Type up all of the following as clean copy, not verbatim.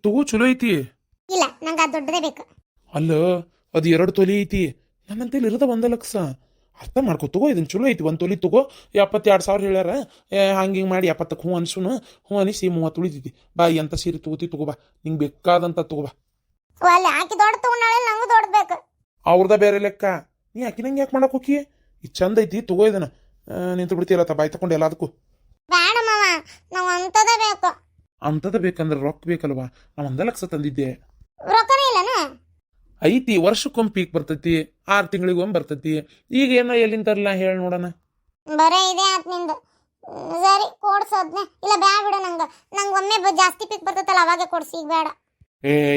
ತಗೋ ಚಲೋ ಐತಿ. ಇಲ್ಲ ನಂಗೆ ಅದು ದೊಡ್ಡದೇ ಬೇಕು. ಅಲ್ಲ ಅದು 2 ತೊಲಿ ಐತಿ, ನನ್ನಂತೇಳಿ ಇರೋದ 1 ಲಕ್ಷ. ಅರ್ಥ ಮಾಡ್ಕೊ, ತಗೋ ಇದನ್ನ ಚಲೋ ಐತಿ. 1 ತೊಲಿ ತಗೋ, 72,000 ಹೇಳ್ಯಾರ. ಹಂಗೆ ಹಿಂಗೆ ಮಾಡಿ 70ಕ್ಕೆ ಹ್ಞೂ ಅನ್ಸುನು. ಹ್ಞೂ ಅನಿಸಿ 30 ಉಳಿತೈತಿ. ಬಾ ಎಂತ ಸೀರೆ ತಗೋತಿ ತಗೋ ಬಾ, ನಿಂಗೆ ಬೇಕಾದಂತ ತಗೋ ಬಾ. ಅಲ್ಲಿ ಆಕಿ ದೊಡ್ಡ ತಗೊಂಡಾಳೆ, ನಂಗೂ ದೊಡ್ಡ ಬೇಕು. ಅವ್ರದ ಬೇರೆ ಲೆಕ್ಕ, ನೀ ಆಕಿ ನಂಗೆ ಯಾಕೆ ಮಾಡಕ್ ಹೋಗಿ? ಇದು ಚಂದ ಐತಿ, ತಗೋ ಇದನ್ನ. ನಿಂತು ಬಿಡ್ತೀರತ್ತ ಬಾಯ್ ತಗೊಂಡು ಎಲ್ಲದಕ್ಕೂ. ಬೇಡ ಮಾವ, ನಾವು ಅಂತದ ಬೇಕು. ಅಂತದ ಬೇಕಂದ್ರೆ ರೊಕ್ಕ ಬೇಕಲ್ವಾ? ನಾ 1 ಲಕ್ಷ ತಂದಿದ್ದೆ. ರೊಕ್ಕನೇ ಇಲ್ಲನ? ಐತಿ, ವರ್ಷಕ್ಕೊಮ್ಮೆ ಪೀಕ್ ಬರ್ತೈತಿ, 6 ತಿಂಗಳಿಗೊಮ್ಮೆ ಬರ್ತೈತಿ. ಈಗ ಏನೋ ಎಲ್ಲಿಂದ ತರಲ್ಲ ಹೇಳಿ ನೋಡೋಣ. ಬರೇ ಇದೆ ಆತ್ ನಿಂದು. ಸರಿ ಕೊಡ್ಸೋದ್ನೆ. ಇಲ್ಲ ಬ್ಯಾ ಬಿಡು, ನಂಗೆ ಒಮ್ಮೆ ಜಾಸ್ತಿ ಪಿಕ್ ಬರ್ತೈತಲ್ಲ ಅವಾಗೆ ಕೊಡ್ಸಿ, ಈಗ ಬೇಡ.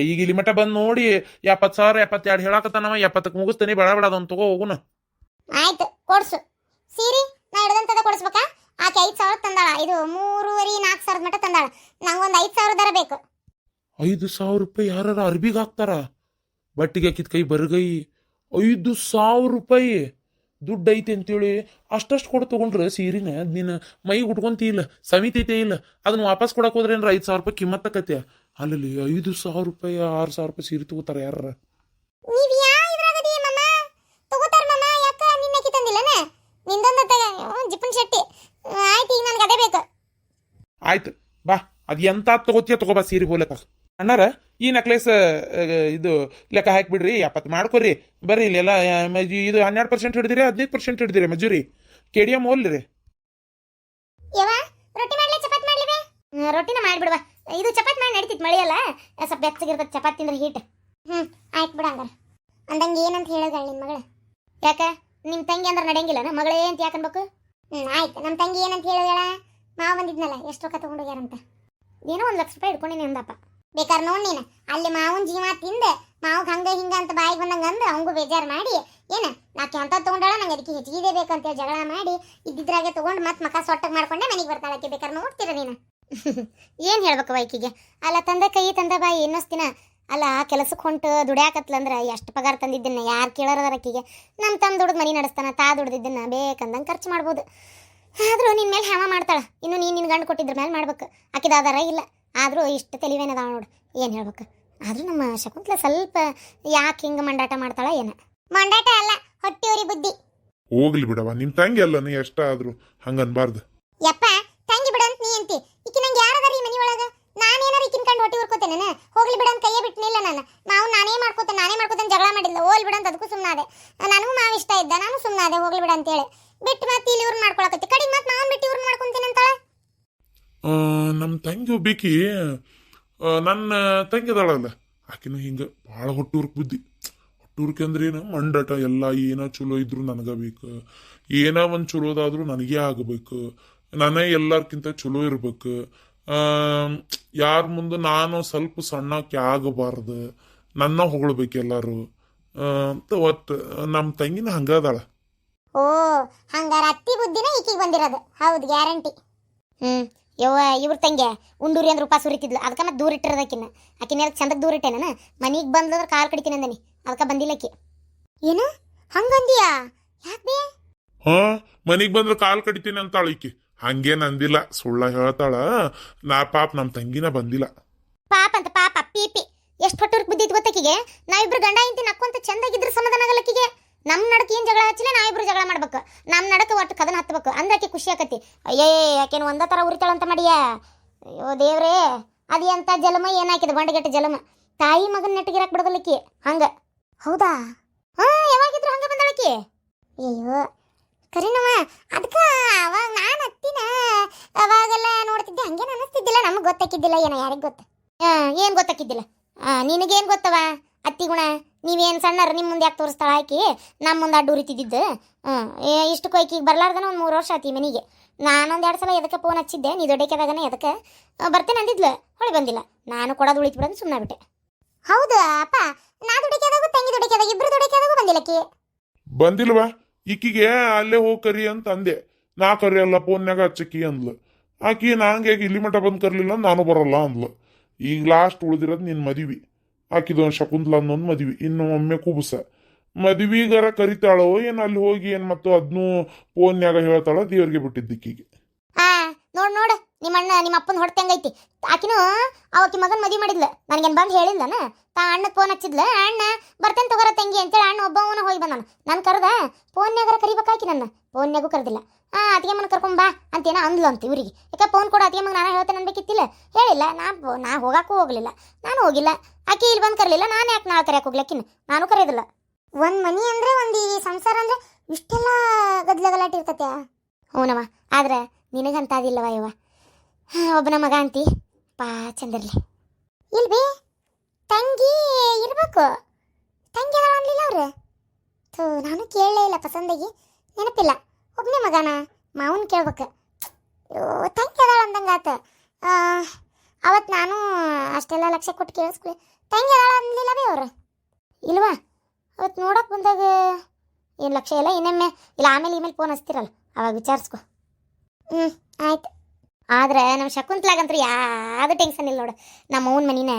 ಈಗ ಇಲ್ಲಿ ಮಠ ಬಂದು ನೋಡಿ 70,000 72 ಹೇಳಾಕತ್ತಾನವ. 70ಕ್ಕೆ ಮುಗಿಸ್ತಾನೆ, ಬೇಡ ಬೇಡ ಅದೊಂದು ತಗೋ ಹೋಗುನ. ಆಯ್ತು ಕೊಡ್ಸು. ಸೀರಿ ನಾ ಹಿಡ್ದಂತದ ಕೊಡಿಸ್ಬೇಕಾ? ಆಕೆ 5,000 ತಂದಾಳ, ಇದು 3,500-4,000 ಮಟ್ಟ ತಂದಾಳ. ನಂಗೊಂದು 5,000 ಬೇಕು. 5,000 ರೂಪಾಯಿ ಯಾರ ಅರ್ಬಿಗೆ ಹಾಕ್ತಾರ? ಬಟ್ಟಿಗೆ ಹಾಕಿದ ಕೈ ಬರಗೈ. 5,000 ರೂಪಾಯಿ ದುಡ್ಡು ಐತಿ ಅಂತೇಳಿ ಅಷ್ಟಷ್ಟು ಕೊಡು ತಗೊಂಡ್ರೆ ಸೀರಿನ ನೀನು ಮೈ ಉಟ್ಕೊಂತ ಇಲ್ಲ, ಸಮಿತೈತೆ ಇಲ್ಲ. ಅದನ್ನ ವಾಪಸ್ ಕೊಡಕ್ ಹೋದ್ರೆ ಏನ್ರ 5,000 ರೂಪಾಯಿ ಕಿಮ್ಮತ್ತಕತ್ತೆ. ಅಲ್ಲಿ 5,000 ರೂಪಾಯಿ 6,000 ರೂಪಾಯಿ ಸೀರೆ ತಗೋತಾರ ಯಾರ? ನೀವ್ ಯಾವ ಇದ್ರಾಗದಿ ಮಮ್ಮ? ತಗೋತಾರ ಮಮ್ಮ, ಯಾಕ ನಿನ್ನಕಿ ತಂದಿಲ್ಲನ? ನಿಂದೊಂದ ಜಿಪ್ಪನ್ ಶೆಟ್ಟಿ. ಆಯ್ತು, ಈಗ ನನ್ಗೆ ಅದೇ ಬೇಕು. ಆಯ್ತು ಬಾ, ಅದು ಎಂತ ತಗೋತಿಯ ತಗೋಬಾ ಸೀರೆ ಹೋಲಕ. ಅಣ್ಣಾರ ಈ ನೆಕ್ಲೆಸ್ ಇದು ಲೆಕ್ಕ ಹಾಕಿಬಿಡ್ರಿ, 70 ಮಾಡ್ಕೊರಿ. ಬರ್ರಿ ಇಲ್ಲೆಲ್ಲ ಇದು 12% ಹಿಡಿದಿರಿ, 15% ಹಿಡಿದಿರಿ ಮಜೂರಿ. ಕೆಡಿಎಂ ಹೋಲ್ರಿ. ಯವ್ವ ರೊಟ್ಟಿ ಮಾಡ್ಲಿ ಚಪಾತಿ ಮಾಡ್ಲಿ ಬೇ? ರೊಟ್ಟಿನ ಮಾಡ್ಬಿಡ್ವಾ. ಇದು ಚಪಾತಿ ಮಾಡಿ ನಡೀತಿತ್ತು, ಮಳೆಯಲ್ಲ ಸ್ವಲ್ಪ ಬೆಚ್ಚಗಿರ್ತದೆ ಚಪಾತಿ ತಿಂದ್ರೆ ಹೀಟ್. ಆಯ್ತು ಬಿಡ ಹಂಗಾರ. ಅಂದಂಗೆ ಏನಂತ ಹೇಳಿದಾಳ ನಿಮ್ಮ ಮಗಳು? ಯಾಕ ನಿಮ್ಮ ತಂಗಿ ಅಂದ್ರೆ ನಡೆಯಂಗಿಲ್ಲ ಮಗಳೇ ಅಂತ ಯಾಕೆ ಅನ್ಬೇಕು? ಆಯ್ತು, ನಮ್ಮ ತಂಗಿ ಏನಂತ ಹೇಳಿದಾಳ? ಮಾವ ಬಂದಿದ್ನಲ್ಲ, ಎಷ್ಟು ರೊಕ್ಕ ತಗೊಂಡೋಗ್ಯಾರಂತ? ಏನೋ 1 ಲಕ್ಷ ರೂಪಾಯಿ ಹಿಡ್ಕೊಂಡಿನಿ ಅಂದಪ್ಪ. ಬೇಕಾದ್ರೆ ನೋಡಿ ನೀನು ಅಲ್ಲಿ ಮಾವನ್ ಜೀವ ತಿಂದೆ, ಮಾವಗ್ ಹಂಗ ಹಿಂಗ ಅಂತ ಬಾಯಿಗೆ ಬಂದಂಗ ಅಂದ ಅವಂಗೂ ಬೇಜಾರು ಮಾಡಿ ಏನ ನಾಕೆ ಅಂತ ತಗೊಂಡಾಳ, ನಂಗೆ ಅದಕ್ಕೆ ಹೆಚ್ಚಿಗೆ ಬೇಕಂತೇಳಿ ಜಗಳ ಮಾಡಿ ಇದ್ದಿದ್ರಾಗೆ ತಗೊಂಡು ಮತ್ತೆ ಮಕ ಸೊಟ್ಟಗೆ ಮಾಡ್ಕೊಂಡೆ ಮನೆಗೆ ಬರ್ತಾಳಕ್ಕೆ. ಬೇಕಾದ್ರೆ ನೋಡ್ತೀರ ನೀನು. ಏನು ಹೇಳ್ಬೇಕು ವೈಕಿಗೆ? ಅಲ್ಲ ತಂದ ಕೈ ತಂದ ಬಾಯಿ ಇನ್ನೊಸ್ತಿನ ಅಲ್ಲ ಕೆಲಸಕ್ಕೆ ಹೊಂಟು ದುಡ್ಯಾಕತ್ಲಂದ್ರೆ ಎಷ್ಟು ಪಗಾರ ತಂದಿದ್ದನ್ನ ಯಾರು ಕೇಳೋರದರಕ್ಕಿಗೆ? ನಮ್ಮ ತಮ್ಮ ದುಡ್ದು ಮನೆ ನಡೆಸ್ತಾನ, ತಾ ದುಡ್ದಿದ್ದನ್ನ ಬೇಕಂದಂಗೆ ಖರ್ಚು ಮಾಡ್ಬೋದು. ಆದರೂ ನಿನ್ನ ಮೇಲೆ ಹ್ಯಾಮ ಮಾಡ್ತಾಳೆ. ಇನ್ನು ನೀನು ನಿನ್ನ ಗಂಡು ಕೊಟ್ಟಿದ್ರ ಮೇಲೆ ಮಾಡ್ಬೇಕು. ಆಕಿದ ಆಧಾರ ಇಲ್ಲ, ಆದರೂ ಇಷ್ಟು ತಿಳಿವೇನದಾಳ ನೋಡು. ಏನು ಹೇಳ್ಬೇಕು? ಆದರೂ ನಮ್ಮ ಶಕುಂತಲ ಸ್ವಲ್ಪ ಯಾಕೆ ಹಿಂಗೆ ಮಂಡಾಟ ಮಾಡ್ತಾಳ ಏನ? ಮಂಡಾಟ ಅಲ್ಲ, ಹೊಟ್ಟಿಯೂರಿ ಬುದ್ಧಿ. ಹೋಗ್ಲಿ ಬಿಡವ, ನಿಮ್ ತಂಗಿ ಅಲ್ಲ, ನೀ ಎಷ್ಟ ಆದ್ರೂ ಹಂಗನ್ಬಾರ್ದು. ಯಪ್ಪ ತಂಗಿ ಬಿಡಂತ ನೀ ಅಂತಿ. ಈಕಿ ನಂಗೆ ಯಾರದಾರ ಈ ಮನಿ ಒಳಗ? ನಾನೇನಾರ ಈಕಿನ ಕಂಡು ಹೊಟ್ಟಿ ಉರ್ಕೋತೇನೆ? ಹೋಗ್ಲಿ ಬಿಡಂತ ಕೈಯೇ ಬಿಟ್ಟನಿಲ್ಲ ನಾನು. ನಾವು ನಾನೇ ಮಾಡ್ಕೋತೇನೆ ಜಗಳ ಮಾಡಿಲ್ಲ. ಹೋಗ್ಲಿ ಬಿಡಂತ ಅದಕ್ಕೂ ಸುಮ್ಮನಾದೆ. ನನಗೂ ಮಾವ ಇಷ್ಟ ಇದ್ದ, ನಾನು ಸುಮ್ಮನಾದೆ ಹೋಗ್ಲಿ ಬಿಡ ಅಂತೇಳಿ. ಬಿಟ್ಟು ಮತ್ತೆ ಇಲ್ಲಿ ಇವ್ರನ್ನ ಮಾಡ್ಕೊಳಕತ್ತಿ, ಕಡಿಗೆ ಮತ್ತೆ ಮಾವನ್ ಬಿಟ್ಟು ಇವ್ರನ್ನ ಮಾಡ್ಕೊಂತೀನಿ ಅಂತಾಳೆ. ನಮ್ಮ ತಂಗಿ ಒಬ್ಬೇಕಿ, ನನ್ನ ತಂಗಿ ಅದಾಳಲ್ಲ, ಆಕಿನೂ ಹಿಂಗ ಭಾಳ ಹೊಟ್ಟೂರ್ಕ್ ಬುದ್ಧಿ. ಹೊಟ್ಟೂರ್ಕೆ ಅಂದ್ರೆ ಏನು ಮಂಡಟ ಎಲ್ಲ. ಏನೋ ಚಲೋ ಇದ್ರು ನನಗ ಬೇಕು, ಏನೋ ಒಂದು ಚಲೋದಾದ್ರೂ ನನಗೇ ಆಗಬೇಕು, ನಾನೇ ಎಲ್ಲರ್ಕಿಂತ ಚಲೋ ಇರ್ಬೇಕು. ಯಾರ ಮುಂದೆ ನಾನು ಸ್ವಲ್ಪ ಸಣ್ಣಕ್ಕೆ ಆಗಬಾರ್ದು, ನನ್ನ ಹೊಗಳ್ಬೇಕು ಎಲ್ಲಾರು ಅಂತ. ಒಟ್ಟು ನಮ್ಮ ತಂಗಿನ ಹಂಗದಾಳ. ಓ ಹಂಗಾರ ಅತ್ತಿ ಬುದ್ಧಿನ ಈಕಿಗೆ ಬಂದಿರೋದು? ಹೌದು, ಗ್ಯಾರಂಟಿ. ಯವ್ವ ಇವ್ರ ತಂಗಿ ಉಂಡೂರಿ ಅಂದ್ರೆ ಉಪಾಸ ಸುರಿತಿದ್ಲು, ಅದಕ್ಕೆ ಮತ್ತೆ ದೂರ ಇಟ್ಟಿರೋದಕ್ಕಿನ್ನ. ಆಕಿನ ಚಂದಕ್ಕೆ ದೂರ ಇಟ್ಟೇನ? ಮನೆಗೆ ಬಂದ್ರೆ ಕಾಲು ಕಡಿತೀನಿ ಅಂದನಿ, ಅದಕ್ಕೆ ಬಂದಿಲ್ಲಕ್ಕಿ. ಏನು ಹಂಗಂದಿಯಾ? ಯಾಕೆ? ಹಾ, ಮನಿಗ್ ಬಂದ್ರೆ ಕಾಲ್ ಕಡಿತೀನಿ ಅಂತಾಳ ಈಕಿ. ಹಂಗೇನ್ ಅಂದಿಲ್ಲ, ಸುಳ್ಳ ಹೇಳ್ತಾಳ. ಪಾಪ ನಮ್ಮ ತಂಗಿನ ಬಂದಿಲ್ಲ. ಪಾಪ ಅಂತ ಪಾಪ ಪೀಪಿ. ಎಷ್ಟು ಹೊಟ್ಟೂರ್ಕ್ ಬುದ್ಧಿ ಗೊತ್ತಕ್ಕಿಗೆ? ನಾವಿಬ್ರು ಗಂಡ ಇಂತಿ ನಕ್ಕೊಂತ ಚಂದಾಗಿದ್ರೆ ಸಮಾಧಾನ ಆಗಲ್ಲಕ್ಕಿಗೆ. ನಮ್ಮ ನಡಕ್ಕೆ ಏನು ಜಗಳ ಹಚ್ಚಿಲ್ಲ, ನಾವಿಬ್ರು ಜಗಳ ಮಾಡ್ಬೇಕು. ನಮ್ಮ ನಡಕ್ಕೆ ಒಟ್ಟು ಕದನ ಹತ್ಬೇಕು ಅಂದ್ರೆ ಆಕೆ ಖುಷಿ ಆಕತಿ. ಅಯ್ಯೇ ಆಕೆನು ಒಂದ ಥರ ಉರಿತಾಳಂತ ಮಾಡಿಯ? ಅಯ್ಯೋ ದೇವ್ರೇ, ಅದು ಎಂಥ ಜಲಮ ಏನಾಕಿದ ಬಂಡಗೆಟ್ಟ ಜಲಮ. ತಾಯಿ ಮಗನ ನೆಟ್ಟಿಗಿರಾಕ್ ಬಿಡದಲ್ಲಕ್ಕಿ ಹಂಗ. ಹೌದಾ? ಯಾವಾಗಿದ್ರು ಹಂಗ ಬಂದಳಕ್ಕಿ? ಅಯ್ಯೋ ಕರಿನವ, ಅದಕ್ಕೆ ಅವಾಗ ನಾನು ಹತ್ತಿನ ಅವಾಗೆಲ್ಲ ನೋಡ್ತಿದ್ದೆ, ಹಂಗೇನು ಅನ್ನಿಸ್ತಿದ್ದಿಲ್ಲ. ನಮಗೆ ಗೊತ್ತಾಕಿದ್ದಿಲ್ಲ, ಏನೋ ಯಾರಿಗೆ ಗೊತ್ತ? ಏನು ಗೊತ್ತಾಕಿದ್ದಿಲ್ಲ? ನಿನಗೇನು ಗೊತ್ತವ ಅತ್ತಿ ಗುಣ? ನೀವೇನು ಸಣ್ಣರು, ನಿಮ್ಮ ಮುಂದೆ ಯಾಕೆ ತೋರಿಸ್ತಾಳ ಆಕಿ? ನಮ್ಮ ಮುಂದೆ ಅಡ್ಡು ಉರಿತಿದ್ದಿದ್ದು. ಇಷ್ಟು ಕೊಯ್ಕಿಗೆ ಬರ್ಲಾರ್ದನ ಒಂದು 3 ವರ್ಷ ಆತಿ ಮನೆಗೆ. ನಾನೊಂದು 2 ಸಲ ಎದಕ್ಕೆ ಫೋನ್ ಹಚ್ಚಿದ್ದೆ, ನೀ ದೊಡ್ಡಕ್ಕೆದಾಗನೇ ಎದಕ್ಕೆ ಬರ್ತೇನೆ ಅಂದಿದ್ಲು. ಹೊಳಿ ಬಂದಿಲ್ಲ. ನಾನು ಕೊಡೋದು ಉಳಿತು ಬಿಡೋದು ಸುಮ್ಮನೆ ಬಿಟ್ಟೆ. ಹೌದು ಅಪ್ಪ, ನಾ ದುಡಿಕೆದಾಗು ತಂಗಿ ದುಡಿಕೆದಾಗ ಇಬ್ರು ದುಡಿಕೆದಾಗು ಬಂದಿಲ್ಲಕ್ಕಿ. ಬಂದಿಲ್ವಾ? ಈಕಿಗೆ ಅಲ್ಲೇ ಹೋಗಿ ಕರಿ ಅಂತ ಅಂದೆ. ನಾ ಕರಿ ಅಲ್ಲ, ಫೋನ್ಯಾಗ ಹಚ್ಚಕ್ಕಿ ಅಂದ್ಲು. ಆಕಿ ನಂಗೆ ಇಲ್ಲಿ ಮಠ ಬಂದು ಕರ್ಲಿಲ್ಲ, ನಾನು ಬರಲ್ಲ ಅಂದ್ಲು. ಈಗ ಲಾಸ್ಟ್ ಉಳಿದಿರೋದು ನಿನ್ನ ಮದುವೆ. ಆಕಿದು ಶಕುಂತಲ ಅನ್ನೊಂದು ಮದ್ವಿ, ಇನ್ನು ಒಮ್ಮೆ ಕುಬುಸ ಮದ್ವಿಗಾರ ಕರಿತಾಳೋ ಏನು, ಅಲ್ಲಿ ಹೋಗಿ ಏನು ಮತ್ತು ಅದನ್ನೂ ಫೋನ್ಯಾಗ ಹೇಳ್ತಾಳ. ದೇವ್ರಿಗೆ ಬಿಟ್ಟಿದ್ದಕ್ಕಿಗೆ. ನೋಡು ನಿಮ್ಮ ಅಣ್ಣ ನಿಮ್ಮ ಅಪ್ಪನ ಹೊಟ್ಟೆ ಹಂಗೈತಿ. ಆಕಿನೂ ಅವಕ್ಕಿ ಮಗನ ಮದುವೆ ಮಾಡಿದ್ಲ, ನನಗೇನು ಬಂದು ಹೇಳಿಲ್ಲನ. ಅಣ್ಣಗೆ ಫೋನ್ ಹಚ್ಚಿದ್ಲ, ಅಣ್ಣ ಬರ್ತೇನೆ ತಗೋರ ತಂಗಿ ಅಂತೇಳಿ ಅಣ್ಣ ಒಬ್ಬವನ ಹೋಗಿ ಬಂದಾನ. ನಾನು ಕರೆದ ಫೋನ್ಯಾಗಾರ ಕರಿಬೇಕಾಕಿ ನನ್ನ, ಫೋನ್ಯಾಗೂ ಕರೆದಿಲ್ಲ. ಅತಿಗೆ ಮನ ಕರ್ಕೊಂಬಾ ಅಂತೇನ ಅಂದ್ಲು ಅಂತ ಇವ್ರಿಗೆ. ಯಾಕೆ ಫೋನ್ ಕೊಡು ಅತಿಗೆ ಮಗ, ನಾನು ಹೇಳ್ತೇನೆ ಅನ್ಬೇಕಿತ್ತಿಲ್ಲ, ಹೇಳಿಲ್ಲ. ನಾ ಹೋಗಾಕೂ ಹೋಗ್ಲಿಲ್ಲ, ನಾನು ಹೋಗಿಲ್ಲ. ಆಕಿ ಇಲ್ಲಿ ಬಂದು ಕರಲಿಲ್ಲ, ನಾನು ಯಾಕೆ ನಾಳೆ ಕರೆಯಕ್ಕೆ ಹೋಗ್ಲಕ್ಕಿನ, ನಾನು ಕರೆಯೋದಿಲ್ಲ. ಒಂದು ಮನಿ ಅಂದ್ರೆ ಒಂದು ಈ ಸಂಸಾರ ಅಂದ್ರೆ ಇಷ್ಟೆಲ್ಲ ಗದ್ಲ ಗಲಾಟೆ ಇರ್ತತೆ. ಹ್ಞೂನವ, ಆದ್ರೆ ನಿನಗಂತ ಅದಿಲ್ಲವ ಯವ್ವ, ಒಬ್ಬನ ಮಗ ಅಂತಿ ಪಾ ಚಂದಿರ್ಲಿ. ಇಲ್ಬಿ ತಂಗಿ ಇರ್ಬೇಕು, ತಂಗಿ ಅದ ಅನ್ಲಿಲ್ಲ ಅವ್ರು. ನಾನು ಕೇಳಲೇ ಇಲ್ಲ, ಪಸಂದಾಗಿ ನೆನಪಿಲ್ಲ. ಒಬ್ಬನೇ ಮಗನ ಮಾವನ್ ಕೇಳ್ಬೇಕು, ತಂಗಿ ಅದಾಳ ಅಂದಂಗಾತ. ಅವತ್ತು ನಾನು ಅಷ್ಟೆಲ್ಲ ಲಕ್ಷ ಕೊಟ್ಟು ಕೇಳಿಸ್ಕೊಳ್ಳಿ, ತಂಗಿ ಅದಾಳ ಅನ್ಲಿಲ್ಲವೇ ಅವ್ರು. ಇಲ್ವಾ, ಅವತ್ತು ನೋಡಕ್ಕೆ ಬಂದಾಗ ಏನು ಲಕ್ಷ ಇಲ್ಲ. ಇನ್ನೊಮ್ಮೆ ಇಲ್ಲ ಆಮೇಲೆ ಇಮೇಲೆ ಫೋನ್ ಹಚ್ತಿರಲ್ಲ ಅವಾಗ ವಿಚಾರಿಸ್ಕೊ. ಆಯ್ತು. ಆದ್ರೆ ನಮ್ಮ ಶಕುಂತ್ಲಾಗಂತೂ ಯಾವುದು ಟೆನ್ಷನ್ ಇಲ್ಲ ನೋಡು. ನಮ್ಮ ಅವ್ನ ಮನಿನ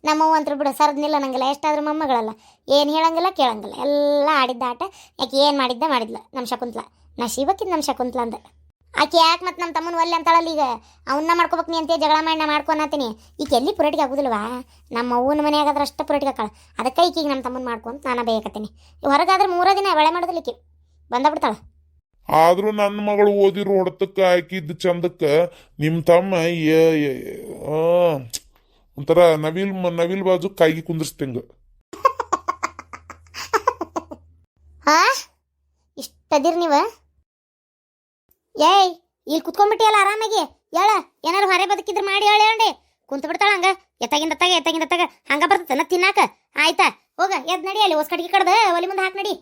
ನಮ್ಮವ್ವ ಅಂತೂ ಬಿಡು ಸರ್ದ್ನಿಲ್ಲ ನಂಗಿಲ್ಲ. ಎಷ್ಟಾದ್ರೂ ಮೊಮ್ಮಗಳಲ್ಲ, ಏನು ಹೇಳಂಗಿಲ್ಲ ಕೇಳಂಗಿಲ್ಲ, ಎಲ್ಲ ಆಡಿದ್ದ ಆಟ. ಯಾಕೆ ಏನು ಮಾಡಿದ್ಲ ನಮ್ಮ ಶಕುಂತ್ಲ. ನಾ ಶಿವಕ್ಕಿದ್ ನಮ್ಮ ಶಕುಂತ್ಲ ಅಂದ. ಆಕೆ ಯಾಕೆ ಮತ್ತೆ ನಮ್ಮ ತಮ್ಮನ ಒಲ್ಲೆ ಅಂತಾಳಲ್ಲ, ಈಗ ಅವನ್ನ ಮಾಡ್ಕೋಬೇಕು ನೀ ಅಂತ ಜಗಳ ಮಾಡಿ ನಾ ಮಾಡ್ಕೊನತ್ತೀನಿ. ಈಗ ಎಲ್ಲಿ ಪುರಟಿಗೆ ಆಗೋದಿಲ್ವಾ, ನಮ್ಮ ಅವ್ವನ ಮನೆಯಾಗಾದ್ರೆ ಅಷ್ಟು ಪುರಟಿಗೆ ಹಾಕಾಳ. ಅದಕ್ಕೆ ಈಗ ನಮ್ಮ ತಮ್ಮನ ಮಾಡ್ಕೊಂತ ನಾನು ಬೇಕತ್ತೀನಿ. ಹೊರಗಾದ್ರೆ 3 ದಿನ ಒಳೆ ಮಾಡೋದಿಲ್ಲಿಕ್ಕೆ ಬಂದ. ಆದ್ರೂ ನನ್ನ ಮಗಳು ಓದಿರೋ ಹೊಡೆತಕ್ಕ ಹಾಕಿದ್ದು ಚಂದಕ್ಕ ನಿಮ್ಮ ತಮ್ಮ ಒಂಥರ ನವಿಲ್ ಬಾಜು ಕಾಯಿಗೆ ಕುಂದಿರ್ಸ್ತಂಗ. ಇಷ್ಟದಿರ್ ನೀವ ಏಯ್ ಇಲ್ಲಿ ಕುತ್ಕೊಂಡ್ಬಿಟ್ಟಿಯಲ್ಲ ಆರಾಮಾಗಿ. ಹೇಳ ಏನಾರು ಹೊರೆ ಬದುಕಿದ್ರೆ ಮಾಡಿ ಹೇಳಿ ಕುಂತ ಬಿಡ್ತಾಳ ಹಂಗ. ಎತ್ತಾಗಿಂದ ಹಂಗ ಬರ್ತನ ತಿನ್ನಾಕ. ಆಯ್ತಾ ಹೋಗ ಎದ್ ನಡಿ, ಅಲ್ಲಿ ಹೊಸ ಕಟ್ಗಿ ಕಡ್ದ ಒಲಿ ಮುಂದೆ ಹಾಕಿ ನಡಿ.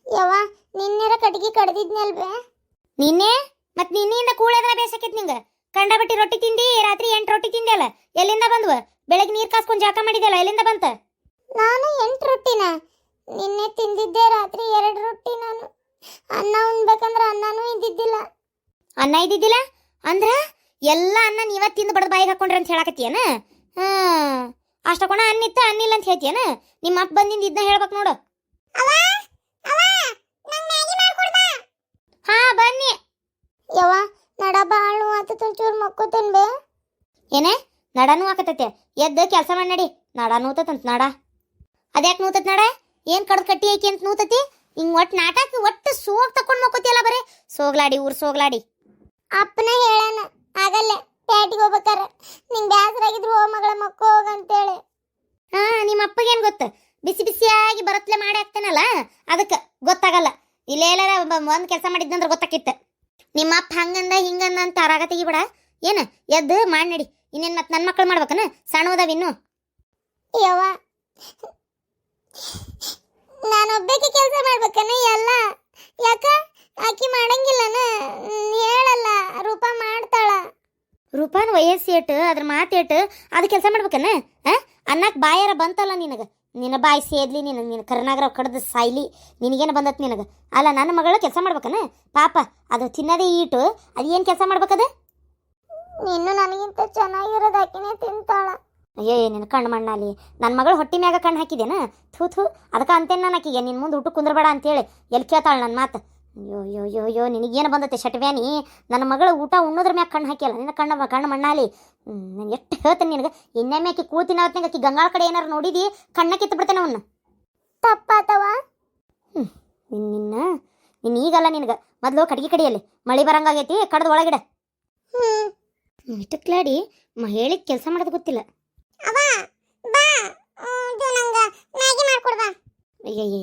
ಯವ್ವ ನಿನ್ನೆರ ಕಟ್ಗಿ ಕಡ್ದಿದ್ನಲ್ವೇ? ನಿನ್ನೆ ಮತ್ ನಿನ್ನೆಯಿಂದ ಕೂಳೆದ್ರ ಬೇಸಕೈತಿ ನಿಂಗ. ಕಂಡಬಟ್ಟಿ ರೊಟ್ಟಿ ತಿಂದಿ, ರಾತ್ರಿ 8 ರೊಟ್ಟಿ ತಿಂದಿ ಅಲ್ಲ. ಎಲ್ಲಿಂದ ಬಂದ್ವ? ಬೆಳಗ್ಗೆ ನೀರ್ ಕಾಸ್ಕೊಂಡ್ ಜಾಕ ಮಾಡಿದೆಲ್ಲ, ಎಲ್ಲಿಂದ ಬಂತ? ನಾನು 8 ರೊಟ್ಟಿನ ನಿನ್ನೆ ತಿಂದಿದ್ದೆ, ರಾತ್ರಿ 2 ರೊಟ್ಟಿ. ನಾನು ಅನ್ನ ಉಣ್ಬೇಕಂದ್ರ ಅನ್ನನೂ ಇದ್ದಿದ್ದಿಲ್ಲ. ಅನ್ನ ಇದ್ದಿದ್ದಿಲ್ಲ ಅಂದ್ರ ಎಲ್ಲ ಅನ್ನ ನೀವ ತಿಂದು ಬಡದ ಬಾಯಿಗೆ ಹಾಕೊಂಡ್ರಿ ಅಂತ ಹೇಳಕತ್ತೀಯನ? ಅಷ್ಟಕೊಣ ಅನ್ನಿತ್ತ ಅನ್ನಿಲ್ಲ ಅಂತ ಹೇಳ್ತೀಯನ? ನಿಮ್ಮ ಅಪ್ಪ ಬಂದಿಂದ ಇದನ್ನ ಹೇಳ್ಬೇಕು ನೋಡು. ಹಾ ಬನ್ನಿ. ಯವ್ವ ನಡ ಬಾಳು ಆತ ಚೂರು ಮಕ್ಕೋತೇನ್ ಬೇ. ಏನೇ ನಡನೂ ಹಾಕತೈತೆ? ಎದ್ದು ಕೆಲಸ ಮಾಡಿ ನಡಿ. ನಡ ನೂತಂತ ನಡ. ಅದ್ಯಾಕೆ ನೂತತ್ ನಡ? ಏನ್ ಕಡ್ದು ಕಟ್ಟಿ ಐಕಿ ಅಂತ ನೂತತಿ? ಹಿಂಗ್ ಒಟ್ಟು ನಾಟಕ ಒಟ್ಟು ಸೋಗ್ ತಕೊಂಡ್ ಮಕ್ಕೋತಿಯಲ್ಲ ಬರೇ ಸೋಗ್ಲಾಡಿ ಊರ್ ಸೋಗ್ಲಾಡಿ. ಅಪ್ಪನ ಹೇಳಣ ಆಗಲ್ಲ, ಪ್ಯಾಟಿಗೆ ಹೋಗ್ಬೇಕಾರ ನಿಂಗೆ ಬ್ಯಾಸರಾಗಿದ್ರು ಹೋ ಮಗಳ ಮಕ್ಕೋ ಹೋಗಂತೇಳಿ. ನಿಮ್ಮ ಅಪ್ಪಗೇನು ಗೊತ್ತು? ಬಿಸಿ ಬಿಸಿಯಾಗಿ ಬರತ್ಲೆ ಮಾಡಿ ಹಾಕ್ತೇನಲ್ಲ, ಅದಕ್ಕೆ ಗೊತ್ತಾಗಲ್ಲ. ಇಲ್ಲೇ ಎಲ್ಲಾರ ಒಂದು ಕೆಲಸ ಮಾಡಿದ್ನಂದ್ರೆ ಗೊತ್ತಾಕಿತ್ತು. ನಿಮ್ಮ ಅಪ್ಪ ಹಂಗಂದ ಹಿಂಗಂದ ಅಂತ ರಾಗ ತೆಗಿಬೇಡ. ಏನು ಎದ್ದು ಮಾಡಿ ನಡಿ. ಇನ್ನೇನು ಮತ್ತೆ ನನ್ನ ಮಕ್ಕಳು ಮಾಡ್ಬೇಕನ? ಸಣ್ಣದಾವ ಇನ್ನು. ಯವ್ವ ನಾನೊಬ್ಬಕ್ಕೆ ಕೆಲಸ ಮಾಡ್ಬೇಕನ ಎಲ್ಲ? ಯಾಕ ಆಕಿ ಮಾಡಂಗಿಲ್ಲನ? ಹೇಳಲ್ಲ, ರೂಪ ಮಾಡ್ತಾಳ. ರೂಪಾನ ವಯಸ್ಸು ಏಟು, ಅದ್ರ ಮಾತೇಟು, ಅದು ಕೆಲಸ ಮಾಡ್ಬೇಕನ? ಅನ್ನಕ್ಕೆ ಬಾಯಾರ ಬಂತಲ್ಲ ನಿನಗೆ. ನಿನ್ನ ಬಾಯಿ ಸೇದ್ಲಿ, ನಿನ್ನ ಕರ್ನಾಗರ ಕಡ್ದು ಸಾಯ್ಲಿ, ನಿನಗೇನು ಬಂದತ್ ನಿನಗೆ? ಅಲ್ಲ ನನ್ನ ಮಗಳು ಕೆಲಸ ಮಾಡ್ಬೇಕನ? ಪಾಪ ಅದು ತಿನ್ನೋದೇ ಈಟು, ಅದೇನು ಕೆಲಸ ಮಾಡ್ಬೇಕದ? ಇನ್ನು ನನಗಿಂತ ಚೆನ್ನಾಗಿರೋದು ಆಕಿನೇ ತಿಂತಾಳ. ಅಯ್ಯೋ ನಿನ್ನ ಕಣ್ಣು ಮಣ್ಣಾಲಿ, ನನ್ನ ಮಗಳು ಹೊಟ್ಟಿ ಮ್ಯಾಗ ಕಣ್ಣು ಹಾಕಿದೇನ? ಥೂ ಅದಕ್ಕೆ ಅಂತೇನು ನಾನು ಆಕಿಗೆ ನಿನ್ನ ಮುಂದೆ ಊಟ ಕುಂದ್ರಬೇಡ ಅಂತೇಳಿ. ಎಲ್ಲಿ ಕೇಳ್ತಾಳೆ ನನ್ನ ಮಾತು? ಅಯ್ಯೋ ನಿನಗೇನು ಬಂದತ್ತೆ ಶಟ್ವ್ಯಾನಿ? ನನ್ನ ಮಗಳು ಊಟ ಉಣ್ಣೋದ್ರ ಮ್ಯಾಗ ಕಣ್ಣು ಹಾಕಿಯಲ್ಲ, ನಿನ್ನ ಕಣ್ಣು ಮಣ್ಣಾಲಿ. ನಾನು ಎಷ್ಟು ಹೇಳ್ತೇನೆ ನಿನಗೆ, ಇನ್ನೊಮ್ಮೆ ಆಕಿ ಕೂತಿನ ಹೊತ್ತಿನಾಗ ಆಕಿ ಗಂಗಾಳ ಕಡೆ ಏನಾರು ನೋಡಿದಿ ಕಣ್ಣ ಕಿತ್ತು ಬಿಡ್ತೇನೆ ಅವನ್ನ. ತಪ್ಪಾತವ. ನಿನ್ನ ಈಗಲ್ಲ ನಿನಗೆ, ಮೊದಲು ಕಡ್ಗಿ ಕಡಿಯಲ್ಲಿ ಮಳೆ ಬರಂಗಾಗೈತಿ, ಕಡ್ದು ಒಳಗಿಡ. ಇಷ್ಟಕ್ಲಾಡಿ ಹೇಳಿದ ಕೆಲಸ ಮಾಡೋದು ಗೊತ್ತಿಲ್ಲ. ಅಯ್ಯಯ್ಯ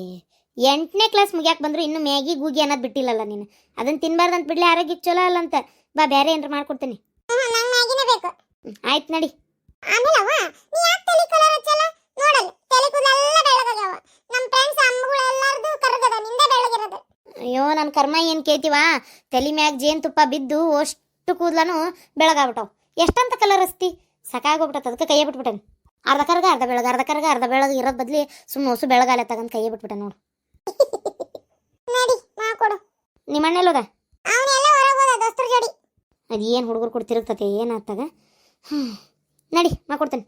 8ನೇ ಕ್ಲಾಸ್ ಮುಗ್ಯಾಕೆ ಬಂದ್ರು ಇನ್ನೂ ಮ್ಯಾಗಿ ಗೂಗಿ ಅನ್ನೋದು ಬಿಟ್ಟಿಲ್ಲಲ್ಲ ನೀನು. ಅದನ್ನು ತಿನ್ಬಾರ್ದಂತ ಬಿಡ್ಲಿ, ಆರೋಗ್ಯಕ್ಕೆ ಚಲೋ ಅಲ್ಲ ಅಂತ. ಬಾ ಬೇರೆ ಏನಾರು ಮಾಡ್ಕೊಡ್ತೀನಿ. ಆಯ್ತು ನಡಿ. ಅಯ್ಯೋ ನನ್ನ ಕರ್ಮ ಏನು ಕೇಳ್ತೀವ? ತಲೆ ಮ್ಯಾಗ ಜೇನುತುಪ್ಪ ಬಿದ್ದು ಅಷ್ಟು ಕೂದಲನು ಬೆಳಗಾಗ್ಬಿಟ್ಟವು. ಎಷ್ಟಂತ ಕಲರ್ ಹಸ್ತಿ? ಸಾಕಾಗೋಗ್ಬಿಟ್ಟದ, ಅದಕ್ಕೆ ಕೈಯೇ ಬಿಟ್ಬಿಟ್ಟೇನೆ. ಅರ್ಧ ಕರ್ಗ ಅರ್ಧ ಬೆಳಗ್ಗೆ ಇರೋದ್ ಬದ್ಲಿ ಸುಮ್ಮನೆ ಹೊಸು ಬೆಳಗಾಲೆ ತಗೊಂಡು ಕೈಯೇ ಬಿಟ್ಬಿಟ್ಟೆ ನೋಡು. ನಿಮ್ಮ ಅಣ್ಣೆಲ್ಲೋದ? ಅದು ಏನು ಹುಡುಗರು ಕೊಡ್ತಿರುತ್ತತೆ ಏನಾಗ್ತಾಗ? ನಡಿ ಮಾಡ್ಕೊಡ್ತೇನೆ.